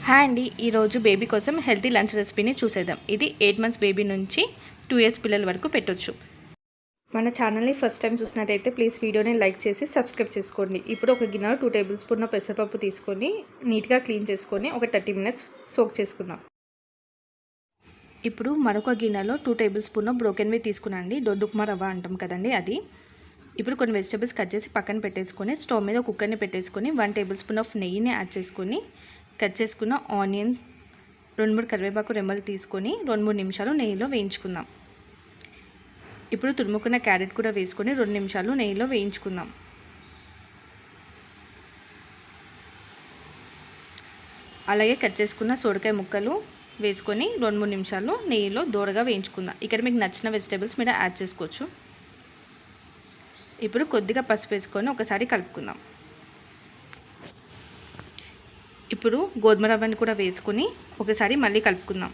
Hi అండి, ఈరోజు baby కోసం హెల్తీ లంచ్ రెసిపీని చూసేద్దాం. ఇది 8 మంత్స్ బేబీ నుంచి 2 ఇయర్స్ పిల్లల వరకు పెట్టొచ్చు. మన ఛానల్ని ఫస్ట్ టైం చూసినట్టయితే ప్లీజ్ వీడియోని లైక్ చేసి సబ్స్క్రైబ్ చేసుకోండి. ఇప్పుడు ఒక గిన్నెలో 2 టేబుల్ స్పూన్ పెసరపప్పు తీసుకొని నీట్గా క్లీన్ చేసుకొని ఒక 30 మినిట్స్ సోక్ చేసుకుందాం. ఇప్పుడు మరొక గిన్నెలో 2 టేబుల్ స్పూన్ బ్రోకెన్ వీట్ తీసుకున్నాండి. దొడ్డుప్మా రవ్వ అంటాం కదండి అది. ఇప్పుడు కొన్ని వెజిటబుల్స్ కట్ చేసి పక్కన పెట్టేసుకొని స్టవ్ మీద కుక్కర్ని పెట్టేసుకొని 1 టేబుల్ స్పూన్ ఆఫ్ నెయ్యిని యాడ్ చేసుకొని కట్ చేసుకున్న ఆనియన్ 2-3 కరివేపాకు రెమ్మలు తీసుకొని 2-3 నిమిషాలు నెయ్యిలో వేయించుకుందాం. ఇప్పుడు తురుముకున్న క్యారెట్ కూడా వేసుకొని 2 నిమిషాలు నెయ్యిలో వేయించుకుందాం. అలాగే కట్ చేసుకున్న సోరకాయ ముక్కలు వేసుకొని 2-3 నిమిషాలు నెయ్యిలో దోరగా వేయించుకుందాం. ఇక్కడ మీకు నచ్చిన వెజిటేబుల్స్ మీరు యాడ్ చేసుకోవచ్చు. ఇప్పుడు కొద్దిగా పసుపు వేసుకొని ఒకసారి కలుపుకుందాం. ఇప్పుడు గోధుమ రవ్వని కూడా వేసుకొని ఒకసారి మళ్ళీ కలుపుకుందాం.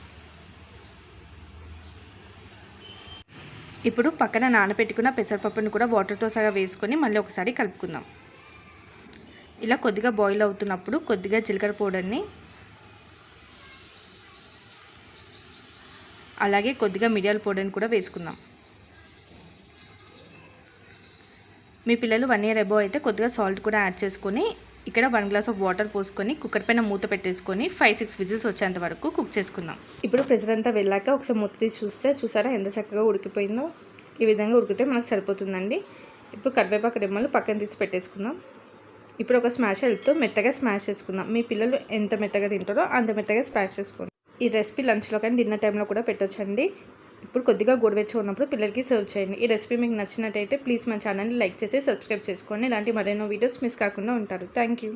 ఇప్పుడు పక్కన నానబెట్టుకున్న పెసరపప్పును కూడా వాటర్తో సహా వేసుకొని మళ్ళీ ఒకసారి కలుపుకుందాం. ఇలా కొద్దిగా బాయిల్ అవుతున్నప్పుడు కొద్దిగా జీలకర్ర పౌడర్ని అలాగే కొద్దిగా మిరియాల పౌడర్ని కూడా వేసుకుందాం. మీ పిల్లలు 1 ఇయర్ అబోవ్ అయితే కొద్దిగా సాల్ట్ కూడా యాడ్ చేసుకొని ఇక్కడ 1 గ్లాస్ ఆఫ్ వాటర్ పోసుకొని కుక్కర్ పైన మూత పెట్టేసుకొని 5-6 విజిల్స్ వచ్చేంత వరకు కుక్ చేసుకుందాం. ఇప్పుడు ప్రెషర్ అంతా వెళ్ళాక ఒకసారి మూత తీసి చూసారా ఎంత చక్కగా ఉడికిపోయిందో. ఈ విధంగా ఉడికితే మనకు సరిపోతుందండి. ఇప్పుడు కరివేపాకు రెమ్మలు పక్కన తీసి పెట్టేసుకుందాం. ఇప్పుడు ఒక స్మాష్ హెల్ప్తో మెత్తగా స్మాష్ చేసుకుందాం. మీ పిల్లలు ఎంత మెత్తగా తింటారో అంత మెత్తగా స్మాష్ చేసుకోండి. ఈ రెసిపీ లంచ్లో కానీ డిన్నర్ టైంలో కూడా పెట్టొచ్చండి. ఇప్పుడు కొద్దిగా గోరువెచ్చగా ఉన్నప్పుడు పిల్లలకి సర్వ్ చేయండి. ఈ రెసిపీ మీకు నచ్చినట్టయితే ప్లీజ్ మన ఛానల్ని లైక్ చేసి సబ్స్క్రైబ్ చేసుకోండి. ఇలాంటి మరెన్నో వీడియోస్ మిస్ కాకుండా ఉంటారు. Thank you.